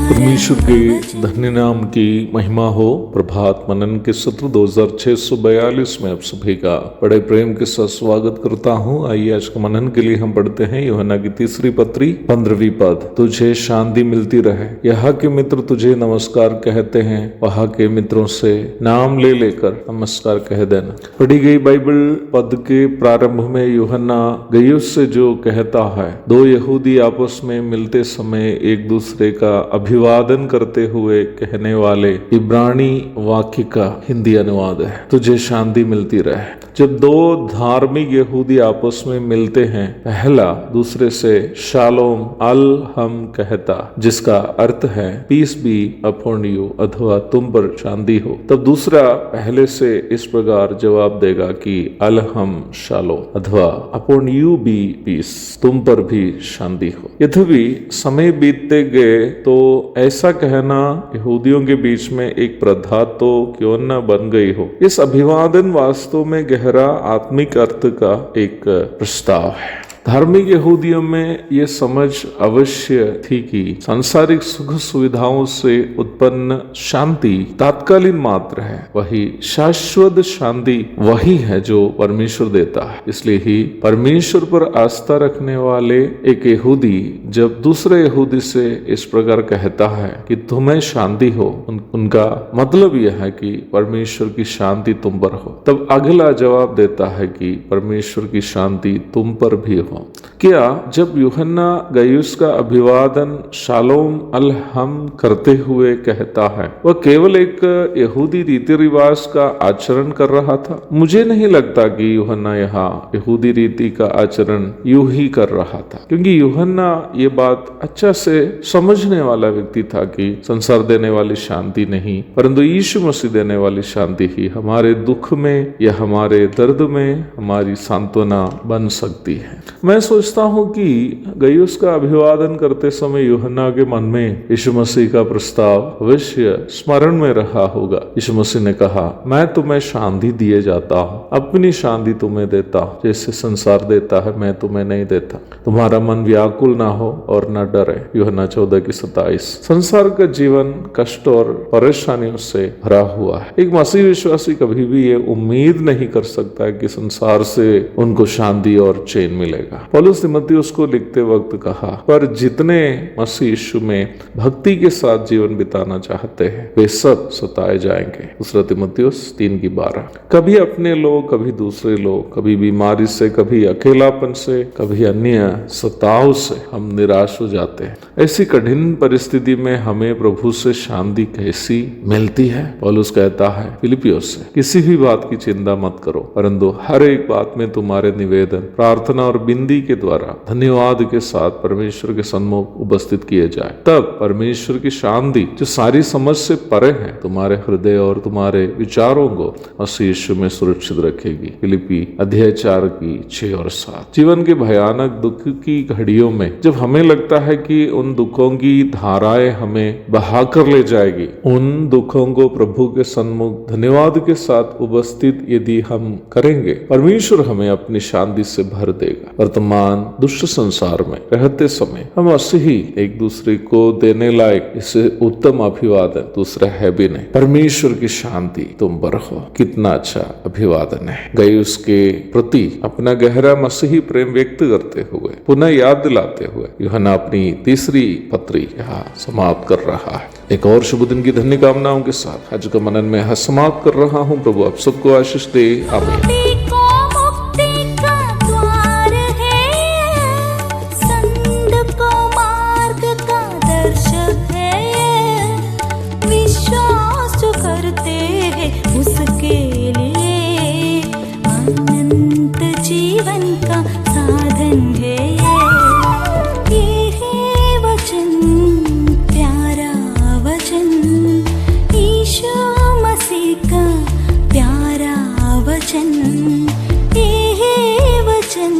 परमेश्वर के धन्य नाम की महिमा हो। प्रभात मनन के सत्र 2642 में आप सभी का बड़े प्रेम के साथ स्वागत करता हूँ। आइए आज के मनन के लिए हम पढ़ते हैं यूहन्ना की तीसरी पत्री 15वीं पद। तुझे शांति मिलती रहे। यहाँ के मित्र तुझे नमस्कार कहते हैं, वहाँ के मित्रों से नाम ले लेकर नमस्कार कह देना। पढ़ी गई बाइबल पद के प्रारंभ में यूहन्ना गयुस से जो कहता है, दो यहूदी आपस में मिलते समय एक दूसरे का अभिवादन करते हुए कहने वाले इब्रानी वाक्य का हिंदी अनुवाद है, तुझे शांति मिलती रहे। जब दो धार्मिक यहूदी आपस में मिलते हैं, पहला दूसरे से शालोम अल हम कहता, जिसका अर्थ है पीस बी अपॉन यू अथवा तुम पर शांति हो, तब दूसरा पहले से इस प्रकार जवाब देगा कि अल हम शालो अथवा अपॉन यू बी पीस, तुम पर भी शांति हो। यद्यपि समय बीतते गए तो ऐसा कहना यहूदियों के बीच में एक प्रथा तो क्यों न बन गई हो। इस अभिवादन वास्तव में गहरा आत्मिक अर्थ का एक प्रस्ताव है। धार्मिक यहूदियों में ये समझ अवश्य थी कि सांसारिक सुख सुविधाओं से उत्पन्न शांति तात्कालिक मात्र है, वही शाश्वत शांति वही है जो परमेश्वर देता है। इसलिए ही परमेश्वर पर आस्था रखने वाले एक यहूदी जब दूसरे यहूदी से इस प्रकार कहता है कि तुम्हें शांति हो, उनका मतलब यह है कि परमेश्वर की शांति तुम पर हो, तब अगला जवाब देता है कि परमेश्वर की शांति तुम पर भी हो। क्या जब यूहन्ना गयुस का अभिवादन शालोम अल हम करते हुए कहता है, वह केवल एक यहूदी रीति रिवाज का आचरण कर रहा था? मुझे नहीं लगता कि यूहन्ना यहाँ यहूदी रीति का आचरण यूं ही कर रहा था, क्योंकि यूहन्ना ये बात अच्छा से समझने वाला व्यक्ति था कि संसार देने वाली शांति नहीं, परंतु यीशु मसीह देने वाली शांति ही हमारे दुख में या हमारे दर्द में हमारी सांत्वना बन सकती है। मैं सोचता हूँ कि गयुस का अभिवादन करते समय यूहन्ना के मन में यीशु मसीह का प्रस्ताव अवश्य स्मरण में रहा होगा। यीशु मसीह ने कहा, मैं तुम्हें शांति दिए जाता हूँ, अपनी शांति तुम्हें देता हूँ, जैसे संसार देता है मैं तुम्हें नहीं देता। तुम्हारा मन व्याकुल ना हो और न डरे। यूहन्ना 14:27। संसार का जीवन कष्ट और परेशानियों से भरा हुआ है। एक मसीह विश्वासी कभी भी ये उम्मीद नहीं कर सकता कि संसार से उनको शांति और चैन मिलेगा। पौलुस तीमुथियुस को लिखते वक्त कहा, पर जितने मसीह यीशु में भक्ति के साथ जीवन बिताना चाहते हैं वे सब सताए जाएंगे। दूसरा तीमुथियुस 3:12। कभी अपने लोग, कभी दूसरे लोग, कभी बीमारी से, कभी अकेलापन से, कभी अन्य सताव से हम निराश हो जाते हैं। ऐसी कठिन परिस्थिति में हमें प्रभु से शांति कैसी मिलती है? पौलुस कहता है फिलिपियोस से, किसी भी बात की चिंता मत करो, परंतु हर एक बात में तुम्हारे निवेदन, प्रार्थना और बिंदी के द्वारा धन्यवाद के साथ परमेश्वर के सम्मुख उपस्थित किए जाए, तब परमेश्वर की शांति जो सारी समझ से परे है तुम्हारे हृदय और तुम्हारे विचारों को मसीह यीशु में सुरक्षित रखेगी। फिलिपी 4:6 और 7। जीवन के भयानक दुख की घड़ियों में जब हमें लगता है कि उन दुखों की धाराएं हमें बहा कर ले जाएगी, उन दुखों को प्रभु के सम्मुख धन्यवाद के साथ उपस्थित यदि हम करेंगे, परमेश्वर हमें अपनी शांति से भर देगा। वर्तमान दुष्ट संसार में रहते समय हम ऐसे ही एक दूसरे को देने लायक इसे उत्तम अभिवादन दूसरा है भी नहीं। परमेश्वर की शांति तुम पर हो। कितना अच्छा अभिवादन है। गयुस के प्रति अपना गहरा मसीही प्रेम व्यक्त करते हुए, पुनः याद दिलाते हुए यूहन्ना अपनी तीसरी पत्री यहाँ समाप्त कर रहा है। एक और शुभ दिन की धन्य कामनाओं के साथ आज का मनन में समाप्त कर रहा हूँ। प्रभु आप सबको आशीष दे। आमीन। अनंत जीवन का साधन है। ये है वचन, प्यारा वचन, यीशु मसीह का प्यारा वचन। ये है वचन,